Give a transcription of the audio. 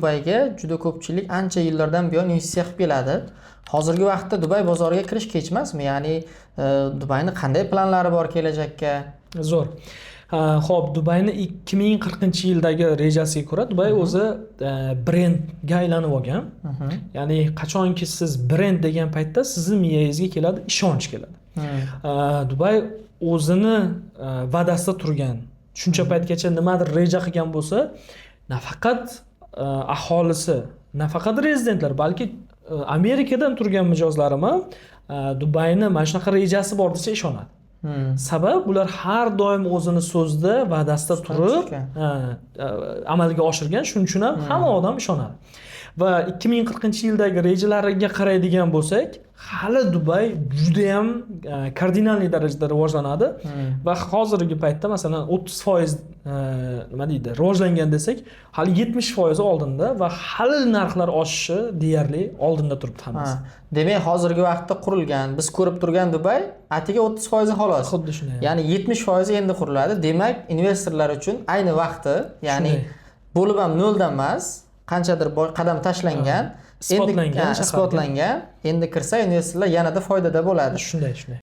Dubayga juda ko'pchilik ancha yillardan buyon investitsiya qilib keladi. Hozirgi vaqtda Dubay bozoriga kirish kech emasmi? Ya'ni Dubayni qanday planlari bor kelajakka? Zo'r. Xo'p, Dubayni 2040-yildagi rejasiga ko'ra Dubay o'zi brendga aylanib olgan. Ya'ni qachonki siz brend degan paytda sizni miyangizga keladi, ishonch keladi. Dubay o'zini va'dasida turgan, shuncha paytgacha nimadir reja qilgan bo'lsa, nafaqat aholisi, nafaqat rezidentlar, balki Amerikadan turgan mijozlarim ham Dubayni mana shunaqa rejasi bor desa ishonadi. Sabab ular har doim o'zini so'zda, va'dasida turib amalga oshirgan, shuning uchun ham hamma odam ishonadi. Va 2040-yildagi rejalariga qaraydigan bo'lsak, hali Dubay juda ham kardinalniy darajada rivojlanadi va hozirgi paytda masalan 30% nima deydi, rivojlangan desak, hali 70% oldinda va hali narxlar oshishi deyarli oldinda turibdi hammasi. Demak, hozirgi vaqtda qurilgan, biz ko'rib turgan Dubay atiga 30% xolos. Xuddi shunday. Ya'ni 70% endi quriladi. Demak, investorlar uchun ayni vaqti, ya'ni bo'lib ham noldan emas, qanchadir qadam tashlangan, isbotlangan, endi kirsa investorlar yanada foydada bo'ladi. Shunday.